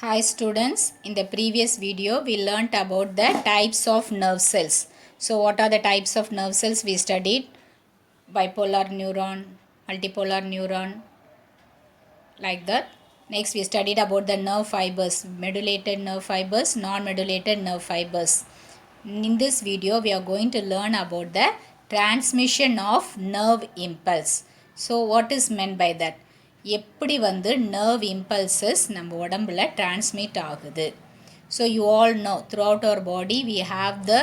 Hi students, in the previous video we learnt about the types of nerve cells. So what are the types of nerve cells we studied? Bipolar neuron, multipolar neuron, like that. Next we studied about the nerve fibers, modulated nerve fibers, non-modulated nerve fibers. In this video we are going to learn about the transmission of nerve impulse. So what is meant by that? எப்படி வந்து nerve impulses நம்ம உடம்புல transmit ஆகுது. So you all know throughout our body we have the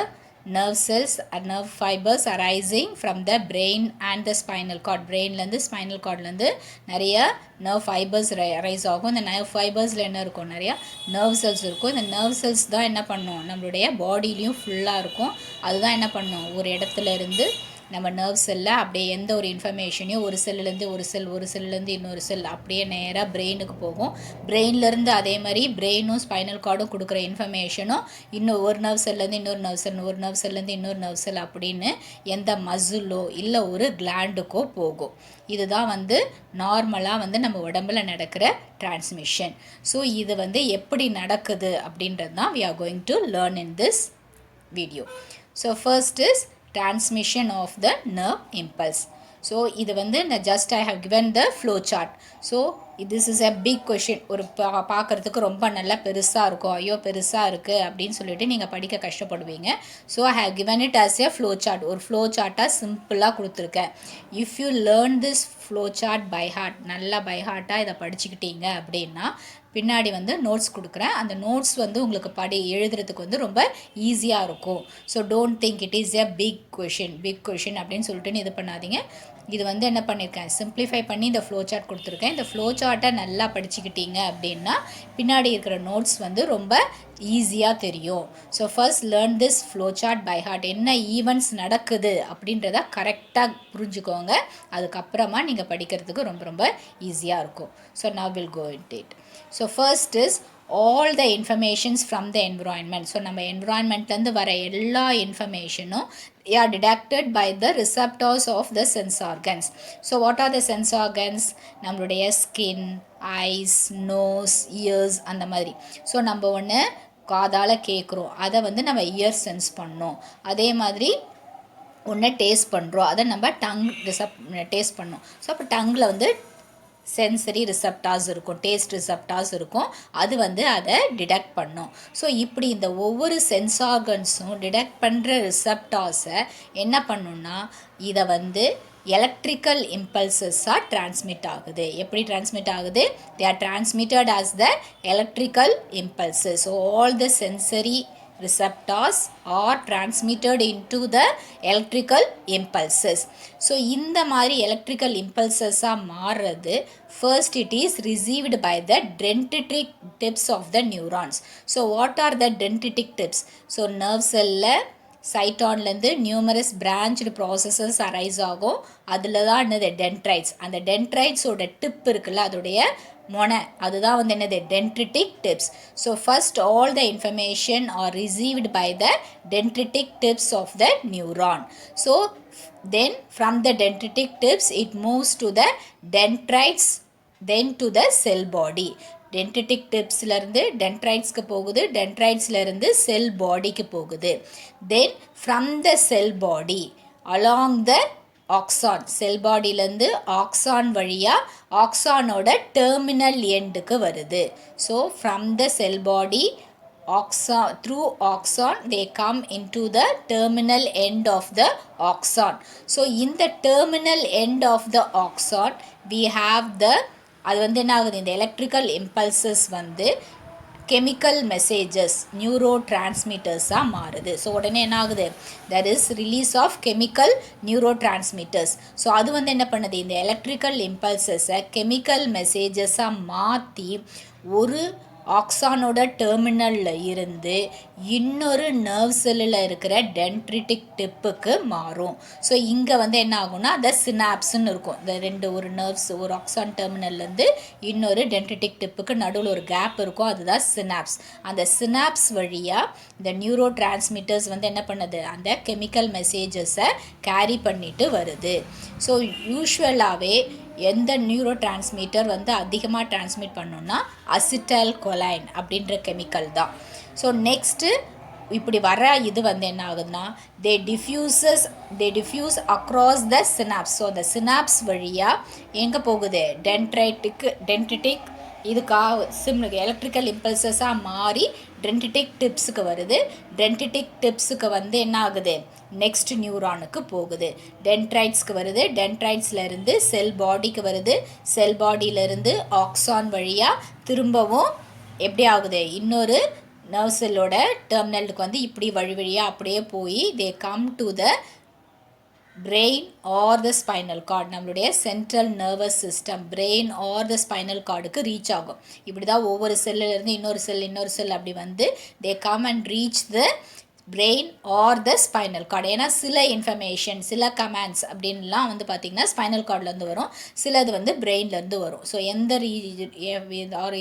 nerve cells and nerve fibers arising from the brain and the spinal cord. Brainலேருந்து spinal cordலேருந்து நிறைய nerve fibers arise ஆகும். இந்த nerve fibersல என்ன இருக்கும்? நிறைய nerve cells இருக்கும். இந்த nerve cells தான் என்ன பண்ணும்? நம்மளுடைய பாடியிலையும் ஃபுல்லாக இருக்கும். அதுதான் என்ன பண்ணும்? ஒரு இடத்துல இருந்து நம்ம நர்வ் செல்லில் அப்படியே எந்த ஒரு இன்ஃபர்மேஷனையும் ஒரு செல்லுலேருந்து ஒரு செல்லுலேருந்து இன்னொரு செல் அப்படியே நேராக பிரெயினுக்கு போகும். பிரெயின்லேருந்து அதே மாதிரி பிரெயினும் ஸ்பைனல் கார்டும் கொடுக்குற இன்ஃபர்மேஷனும் இன்னும் ஒரு நர்வ் செல்லேருந்து இன்னொரு நர்வ் செல், ஒரு நர்வ் செல்லேருந்து இன்னொரு நர்வ் செல் அப்படின்னு எந்த மசிலோ இல்லை ஒரு கிளாண்டுக்கோ போகும். இதுதான் வந்து நார்மலாக வந்து நம்ம உடம்பில் நடக்கிற டிரான்ஸ்மிஷன். ஸோ இது வந்து எப்படி நடக்குது அப்படின்றது தான் we are going to learn in this video. So first is transmission of the nerve impulse. So இது வந்து just I have given the flow chart. So this is a big question. ஒரு பார்க்குறதுக்கு ரொம்ப நல்லா பெருசாக இருக்கும், ஐயோ பெருசாக இருக்குது அப்படின்னு சொல்லிட்டு நீங்கள் படிக்க கஷ்டப்படுவீங்க. So I have given it as a flow chart. ஒரு flow chartடாக சிம்பிளாக கொடுத்துருக்கேன். If you learn this flow chart by heart, நல்லா by hearட்டாக இதை படிச்சுக்கிட்டீங்க அப்படின்னா பின்னாடி வந்து நோட்ஸ் கொடுக்குறேன். அந்த நோட்ஸ் வந்து உங்களுக்கு எழுதுறதுக்கு வந்து ரொம்ப ஈஸியாக இருக்கும். So don't think it is a big question அப்படின்னு சொல்லிட்டு இது பண்ணாதீங்க. இது வந்து என்ன பண்ணியிருக்கேன், சிம்பிளிஃபை பண்ணி இந்த ஃப்ளோ சார்ட் கொடுத்துருக்கேன். இந்த ஃப்ளோ சார்ட்டை நல்லா படிச்சுக்கிட்டீங்க அப்படின்னா பின்னாடி இருக்கிற நோட்ஸ் வந்து ரொம்ப ஈஸியாக தெரியும். So first learn this flow chart by heart. என்ன ஈவெண்ட்ஸ் நடக்குது அப்படின்றத கரெக்டாக புரிஞ்சுக்கோங்க. அதுக்கப்புறமா நீங்கள் படிக்கிறதுக்கு ரொம்ப ரொம்ப ஈஸியாக இருக்கும். So now will go into it. So first is all the informations from the environment. So நம்ம environmentலேருந்து வர எல்லா இன்ஃபர்மேஷனும் are detected by the receptors of the sense organs. So what are the sense organs? நம்மளுடைய skin, ice, nose, years அந்த மாதிரி. So நம்ம ஒன்று காதால் கேட்குறோம், அதை வந்து நம்ம இயர் சென்ஸ் பண்ணோம். அதே மாதிரி ஒன்று டேஸ்ட் பண்ணுறோம், அதை நம்ம டங் டேஸ்ட் பண்ணோம். ஸோ அப்போ டங்கில் வந்து சென்சரி ரிசப்டார்ஸ் இருக்கும், டேஸ்ட் ரிசப்டார்ஸ் இருக்கும், அது வந்து அதை டிடெக்ட் பண்ணும். ஸோ இப்படி இந்த ஒவ்வொரு சென்ஸ் ஆர்கன்ஸும் டிடெக்ட் பண்ணுற ரிசப்டார்ஸை என்ன பண்ணுன்னா இதை வந்து எலக்ட்ரிக்கல் இம்பல்சஸாக டிரான்ஸ்மிட் ஆகுது. எப்படி டிரான்ஸ்மிட் ஆகுது? They are transmitted as the electrical impulses. So all the sensory receptors are transmitted into the electrical impulses. So இந்த மாதிரி electrical impulses மாறுறது first it is received by the dendritic tips of the neurons. So what are the dendritic tips? So nerve cell சைட்டான்லேருந்து numerous branched processes arise ஆகும். அதில் தான் என்னது dendrites. அந்த டென்ட்ரைட்ஸோட tip இருக்குல்ல, அதோடைய மொனை, அதுதான் வந்து என்னது dendritic tips. So first all the information are received by the dendritic tips of the neuron. So then from the dendritic tips it moves to the dendrites, then to the cell body. டென்ட்ரிட்டிக் டிப்ஸ்லேருந்து டென்ட்ரைட்ஸ்க்கு போகுது, டென்ட்ரைட்ஸ்லேருந்து cell பாடிக்கு போகுது. Then from the cell body along the axon, cell பாடியிலேருந்து axon வழியாக ஆக்சானோட terminal எண்டுக்கு வருது. So from the cell body axon, through axon they come into the terminal end of the axon. So in the terminal end of the axon we have the, அது வந்து என்ன ஆகுது, இந்த எலக்ட்ரிக்கல் இம்பல்சஸ் வந்து chemical messages நியூரோ டிரான்ஸ்மிட்டர்ஸாக மாறுது. So உடனே என்ன ஆகுது, that is release of chemical neurotransmitters. So அது வந்து என்ன பண்ணுது, இந்த எலக்ட்ரிக்கல் இம்பல்சஸை கெமிக்கல் மெசேஜஸாக மாற்றி ஒரு ஆக்சானோட டெர்மினலில் இருந்து இன்னொரு நர்வ் செல்லில் இருக்கிற டென்ட்ரிட்டிக் டிப்புக்கு மாறும். ஸோ இங்கே வந்து என்ன ஆகும்னா அந்த சினாப்ஸ்ன்னு இருக்கும். இந்த ரெண்டு ஒரு நர்வ்ஸ், ஒரு ஆக்சான் டெர்மினல்லேருந்து இன்னொரு டென்ட்ரிட்டிக் டிப்புக்கு நடுவில் ஒரு கேப் இருக்கும், அதுதான் சினாப்ஸ். அந்த சினாப்ஸ் வழியாக இந்த நியூரோ டிரான்ஸ்மிட்டர்ஸ் வந்து என்ன பண்ணுது, அந்த கெமிக்கல் மெசேஜஸை கேரி பண்ணிட்டு வருது. ஸோ யூஸ்வலாகவே எந்த நியூரோ டிரான்ஸ்மிட்டர் வந்து அதிகமாக டிரான்ஸ்மிட் பண்ணோன்னா அசிட்டல் கொலைன் அப்படின்ற கெமிக்கல் தான். ஸோ நெக்ஸ்ட்டு இப்படி வர இது வந்து என்ன ஆகுதுன்னா they diffuse across the synapse. So அந்த சினாப்ஸ் வழியாக எங்கே போகுது, டென்ட்ரிட்டிக் இதுக்காக எலக்ட்ரிக்கல் இம்பல்சஸாக மாறி டென்ட்ரிட்டிக் டிப்ஸுக்கு வருது. டென்ட்ரிட்டிக் டிப்ஸுக்கு வந்து என்ன ஆகுது, நெக்ஸ்ட் நியூரானுக்கு போகுது, டென்ட்ரைட்ஸ்க்கு வருது, டென்ட்ரைட்ஸ்லேருந்து செல் பாடிக்கு வருது, செல் பாடியிலேருந்து ஆக்சான் வழியாக திரும்பவும் எப்படி ஆகுது, இன்னொரு நர்வ் செல்லோட டெர்மினலுக்கு வந்து இப்படி வழியாக அப்படியே போய் they come to the brain or the spinal cord, நம்மளுடைய central nervous system brain or the spinal கார்டுக்கு ரீச் ஆகும். இப்படி தான் ஒவ்வொரு செல்லிலேருந்து இன்னொரு செல் அப்படி வந்து they come and reach the brain or the spinal cord. ஏன்னா சில இன்ஃபர்மேஷன் சில கமாண்ட்ஸ் அப்படின்லாம் வந்து பார்த்திங்கன்னா ஸ்பைனல் கார்ட்லேருந்து வரும், சிலது வந்து பிரெயின்லேருந்து வரும். ஸோ எந்த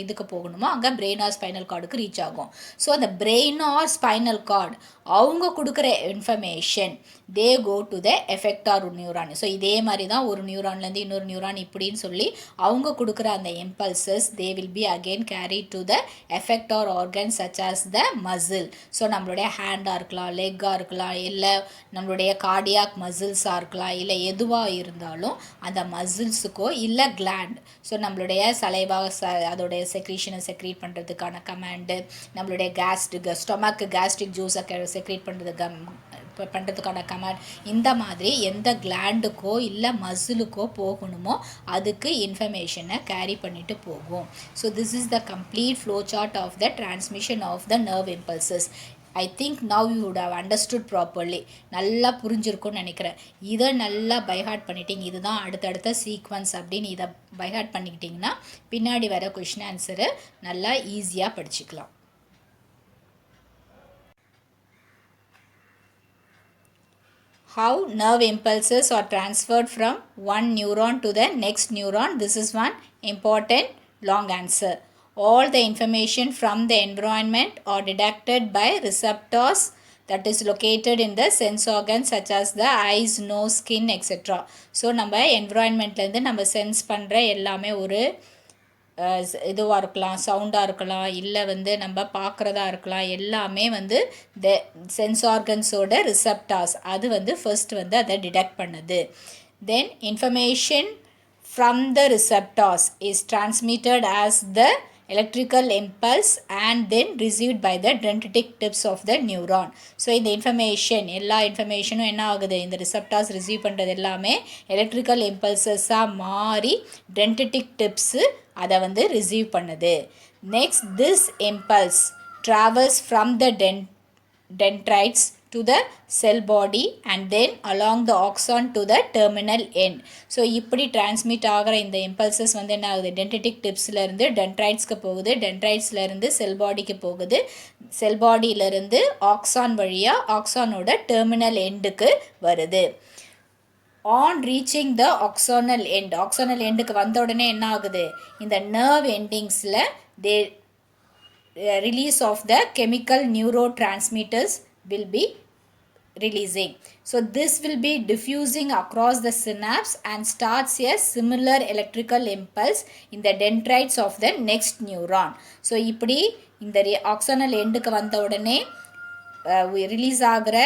இதுக்கு போகணுமோ அங்கே பிரெயின் ஆர் ஸ்பைனல் கார்டுக்கு ரீச் ஆகும். ஸோ அந்த பிரெயின் ஆர் ஸ்பைனல் கார்டு அவங்க கொடுக்குற information they go to the effector neuron. So இதே மாதிரி தான் ஒரு நியூரான்லேருந்து இன்னொரு நியூரான் இப்படின்னு சொல்லி அவங்க கொடுக்குற அந்த impulses they will be again carry to the எஃபெக்டார் organ such as the muscle. So நம்மளுடைய ஹேண்டாக இருக்கலாம், லெக்காக இருக்கலாம், இல்லை நம்மளுடைய கார்டியாக் மசில்ஸாக இருக்கலாம், இல்லை எதுவாக இருந்தாலும் அந்த மசில்ஸுக்கோ இல்லை கிளாண்ட். ஸோ நம்மளுடைய சலைவாக அதோடைய செக்ரீஷனை செக்ரீட் பண்ணுறதுக்கான கமாண்டு, நம்மளுடைய ஸ்டொமக்கு கேஸ்ட்ரிக் ஜூஸை செக்ரீட் பண்ணுறதுக்கான கமாண்ட், இந்த மாதிரி எந்த கிளாண்டுக்கோ இல்லை மசிலுக்கோ போகணுமோ அதுக்கு இன்ஃபர்மேஷனை கேரி பண்ணிட்டு போகும். So this is the complete flow chart of the transmission of the nerve impulses. I think now you would have understood properly. நல்லா புரிஞ்சிருக்கும்னு நினைக்கிறேன். இதை நல்லா பைஹார்ட் பண்ணிட்டீங்க, இதுதான் அடுத்தடுத்த சீக்வன்ஸ் அப்படின்னு இதை பைஹார்ட் பண்ணிக்கிட்டிங்கன்னா பின்னாடி வர கொஷின் ஆன்சரை நல்லா ஈஸியாக படிச்சுக்கலாம். How nerve impulses are transferred from one neuron to the next neuron. This is one important long answer. All the information from the environment are detected by receptors that is located in the sense organs such as the eyes, nose, skin, etc. So நம்ம environmentலேருந்து நம்ம sense பண்ணுற எல்லாமே ஒரு இதுவாக இருக்கலாம், சவுண்டாக இருக்கலாம், இல்லை வந்து நம்ம பார்க்குறதா இருக்கலாம், எல்லாமே வந்து த சென்ஸ் ஆர்கன்ஸோட ரிசப்டார்ஸ் அது வந்து ஃபர்ஸ்ட் வந்து அதை டிடெக்ட் பண்ணுது. Then information from the receptors is transmitted as the electrical impulse and then received by the dendritic tips of the neuron. So இந்த இன்ஃபர்மேஷன் எல்லா இன்ஃபர்மேஷனும் என்ன ஆகுது, இந்த ரிசப்டார்ஸ் ரிசீவ் பண்ணுறது எல்லாமே எலக்ட்ரிக்கல் இம்பல்சஸாக மாறி டென்ட்ரிட்டிக் டிப்ஸு அதை வந்து ரிசீவ் பண்ணுது. Next this impulse travels from the dendrites to the cell body and then along the axon to the terminal end. So இப்படி டிரான்ஸ்மிட் ஆகிற இந்த இம்பல்சஸ் வந்து என்ன ஆகுது, டென்ட்ரிட்டிக் டிப்ஸ்லேருந்து டென்ட்ரைட்ஸ்க்கு போகுது, டென்ட்ரைட்ஸ்லேருந்து செல் பாடிக்கு போகுது, செல் பாடியிலேருந்து ஆக்சான் வழியாக ஆக்சானோட டெர்மினல் எண்டுக்கு வருது. On reaching the axonal end, axonal எண்டுக்கு வந்த உடனே என்ன ஆகுது, இந்த நர்வ் எண்டிங்ஸில் they release of the chemical neurotransmitters will be releasing. So this will be diffusing across the synapse and starts a similar electrical impulse in the dendrites of the next neuron. So இப்படி இந்த ஆக்சானல் எண்டுக்கு வந்த உடனே release ஆகிற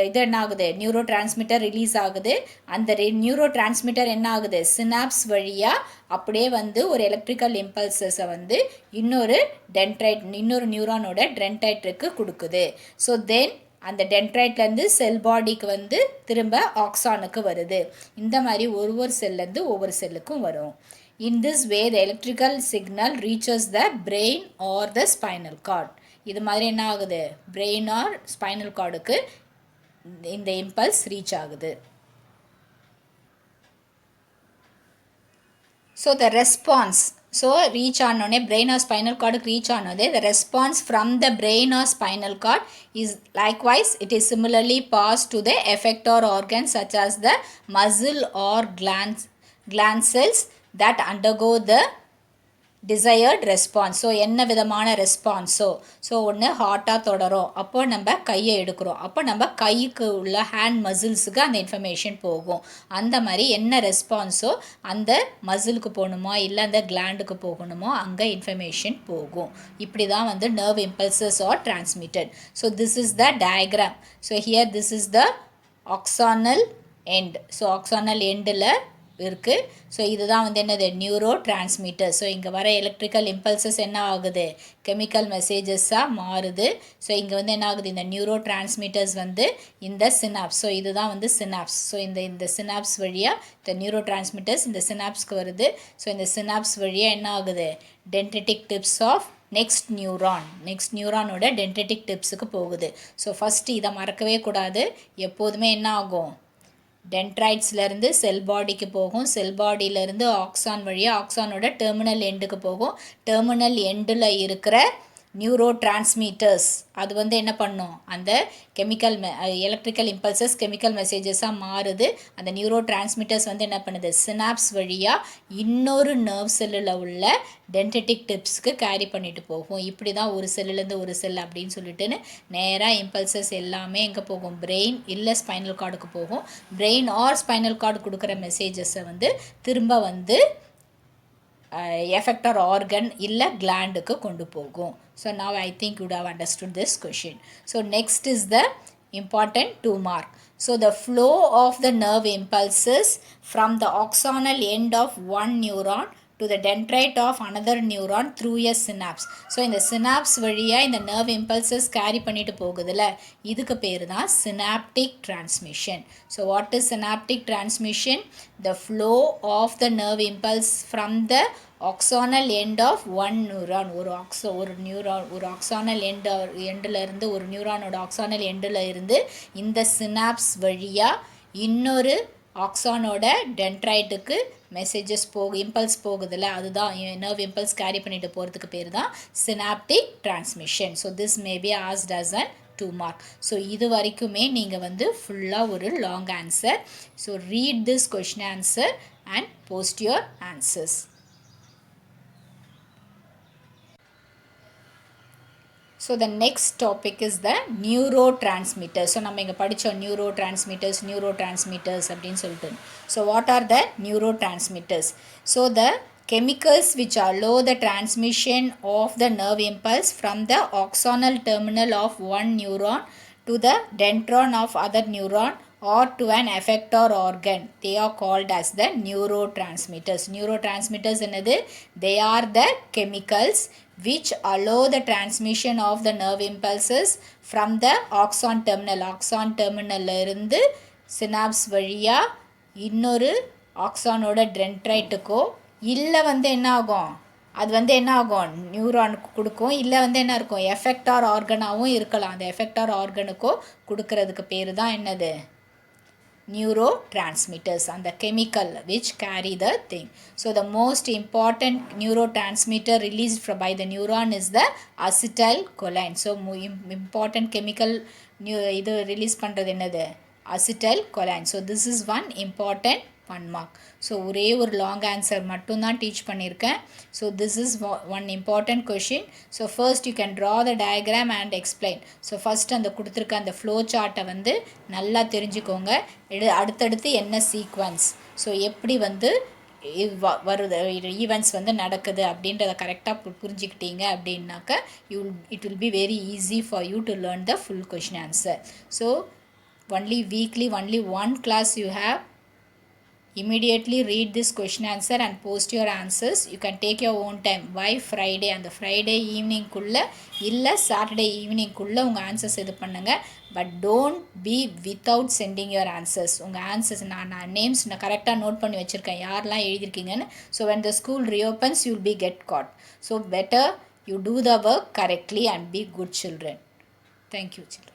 இது என்ன ஆகுது, neuro transmitter release ஆகுது. அந்த நியூரோ டிரான்ஸ்மிட்டர் என்ன ஆகுது, சினாப்ஸ் வழியாக அப்படியே வந்து ஒரு எலக்ட்ரிக்கல் இம்பல்சஸை வந்து இன்னொரு நியூரானோட டென்ட்ரைட்டுக்கு கொடுக்குது. ஸோ தென் அந்த டென்ட்ரைட்லேருந்து செல் பாடிக்கு வந்து திரும்ப ஆக்சானுக்கு வருது. இந்த மாதிரி ஒரு செல்லேருந்து ஒவ்வொரு செல்லுக்கும் வரும். In this way the electrical signal reaches the brain or the spinal cord. இது மாதிரி என்ன ஆகுது, brain or spinal cordக்கு இந்த இம்பல்ஸ் ரீச் ஆகுது. So the response, so reach ஆனோடனே பிரெயின் ஆர் ஸ்பைனல் கார்டுக்கு ரீச் ஆனது, the response from the brain or spinal cord is likewise it is similarly pass to the effector organs such as the muscle or gland cells that undergo the desired response. So என்ன விதமான ரெஸ்பான்ஸோ, so ஒன்று ஹாட்டாக தொடரும், அப்போ நம்ம கையை எடுக்கிறோம், அப்போ நம்ம கைக்கு உள்ள ஹேண்ட் மசில்ஸுக்கு அந்த இன்ஃபர்மேஷன் போகும். அந்த மாதிரி என்ன ரெஸ்பான்ஸோ அந்த மசிலுக்கு போகணுமோ இல்லை அந்த கிளாண்டுக்கு போகணுமோ அங்கே இன்ஃபர்மேஷன் போகும். இப்படி தான் வந்து nerve impulses are transmitted. So this is the diagram. So here this is the axonal end. So axonal எண்டில் இருக்குது. ஸோ இதுதான் வந்து என்னது நியூரோ டிரான்ஸ்மிட்டர். ஸோ இங்கே வர எலக்ட்ரிக்கல் இம்பல்சஸ் என்ன ஆகுது, கெமிக்கல் மெசேஜஸாக மாறுது. ஸோ இங்கே வந்து என்ன ஆகுது, இந்த நியூரோ டிரான்ஸ்மிட்டர்ஸ் வந்து இந்த சினாப்ஸ். ஸோ இதுதான் வந்து சினாப்ஸ். ஸோ இந்த சினாப்ஸ் வழியாக இந்த நியூரோ டிரான்ஸ்மிட்டர்ஸ் இந்த சினாப்ஸ்க்கு வருது. ஸோ இந்த சினாப்ஸ் வழியாக என்ன ஆகுது, டென்ட்ரிட்டிக் டிப்ஸ் ஆஃப் நெக்ஸ்ட் நியூரானோட டென்ட்ரிட்டிக் டிப்ஸுக்கு போகுது. ஸோ ஃபஸ்ட்டு இதை மறக்கவே கூடாது. எப்போதுமே என்ன ஆகும், டென்ட்ரைட்ஸ்லேருந்து செல் பாடிக்கு போகும், செல் பாடியிலேருந்து ஆக்சான் வழியாக ஆக்சானோட டெர்மினல் எண்டுக்கு போகும். டெர்மினல் எண்டில் இருக்கிற நியூரோ டிரான்ஸ்மிட்டர்ஸ் அது வந்து என்ன பண்ணும், அந்த கெமிக்கல் எலக்ட்ரிக்கல் இம்பல்சஸ் கெமிக்கல் மெசேஜஸாக மாறுது. அந்த நியூரோ டிரான்ஸ்மிட்டர்ஸ் வந்து என்ன பண்ணுது, சினாப்ஸ் வழியாக இன்னொரு நர்வ் செல்லில் உள்ள டென்ட்ரிட்டிக் டிப்ஸ்க்கு கேரி பண்ணிட்டு போகும். இப்படி தான் ஒரு செல்லுலேருந்து ஒரு செல் அப்படின்னு சொல்லிட்டுன்னு நேராக இம்பல்சஸ் எல்லாமே எங்கே போகும், பிரெயின் இல்லை ஸ்பைனல் கார்டுக்கு போகும். பிரெயின் ஆர் ஸ்பைனல் கார்டு கொடுக்குற மெசேஜஸை வந்து திரும்ப வந்து எஃபெக்டர் ஆர்கன் இல்லை கிளாண்டுக்கு கொண்டு போகும். So now I think you would have understood this question. So next is the important 2 mark. So the flow of the nerve impulses from the axonal end of one neuron to the dendrite of another neuron through a synapse. So இந்த synapse வழியாக இந்த nerve impulses carry பண்ணிட்டு போகுதுல, இதுக்கு பேர் தான் synaptic transmission. So what is synaptic transmission? The flow of the nerve impulse from the axonal end of one neuron. ஒரு axonal எண்டில் இருந்து ஒரு நியூரானோட axonal எண்டில் இருந்து இந்த synapse வழியாக இன்னொரு ஆக்சானோட டென்ட்ரைட்டுக்கு மெசேஜஸ் இம்பல்ஸ் போகுதுல்ல, அதுதான் நர்வ் இம்பல்ஸ் கேரி பண்ணிட்டு போகிறதுக்கு பேர் தான் synaptic transmission. So this may be asked as an 2 mark. So இது வரைக்குமே நீங்கள் வந்து ஃபுல்லாக ஒரு long answer. So read this question answer and post your answers. So the next topic is the neurotransmitters. So நம்ம இங்கே படித்தோம் neurotransmitters அப்படின்னு சொல்லிட்டு. So what are the neurotransmitters? So the chemicals which allow the transmission of the nerve impulse from the axonal terminal of one neuron to the dendron of other neuron or to an effector organ, they are called as the neurotransmitters. Neurotransmitters என்னது, they are the chemicals which allow the transmission of the nerve impulses from the axon terminal இருந்து synapse வழியாக இன்னொரு ஆக்சானோட டென்ட்ரைட்டுக்கோ இல்லை வந்து என்ன ஆகும், அது வந்து என்ன ஆகும் நியூரானுக்கு கொடுக்கும், இல்லை வந்து என்ன இருக்கும் எஃபெக்டார் ஆர்கனாகவும் இருக்கலாம். அந்த எஃபெக்டார் ஆர்கனுக்கோ கொடுக்கறதுக்கு பேர் தான் என்னது, neurotransmitters, and the chemical which carry the thing. So the most important neurotransmitter released by the neuron is the acetylcholine. So important chemical இது ரிலீஸ் பண்ணுறது என்னது, acetylcholine. So this is one important 1 mark. So ஒரே ஒரு long answer மட்டும்தான் teach பண்ணியிருக்கேன். So this is one important question. So first you can draw the diagram and explain. So first அந்த கொடுத்துருக்க அந்த ஃப்ளோ சார்ட்டை வந்து நல்லா தெரிஞ்சுக்கோங்க. அடுத்தடுத்து என்ன சீக்வன்ஸ், ஸோ எப்படி வந்து வருது ஈவெண்ட்ஸ் வந்து நடக்குது அப்படின்றத கரெக்டாக புரிஞ்சுக்கிட்டீங்க அப்படின்னாக்க it will be very easy for you to learn the full question answer. So only weekly, only one class you have. Immediately read this question answer and post your answers. You can take your own time. Why Friday? And the Friday evening kulla illa Saturday evening kulla unga answers edu pannunga. But don't be without sending your answers. Unga answers na names na correct ah note panni vechirukken yaarla ezhudhirkeenga. So when the school reopens you will be get caught. So better you do the work correctly and be good children. Thank you children.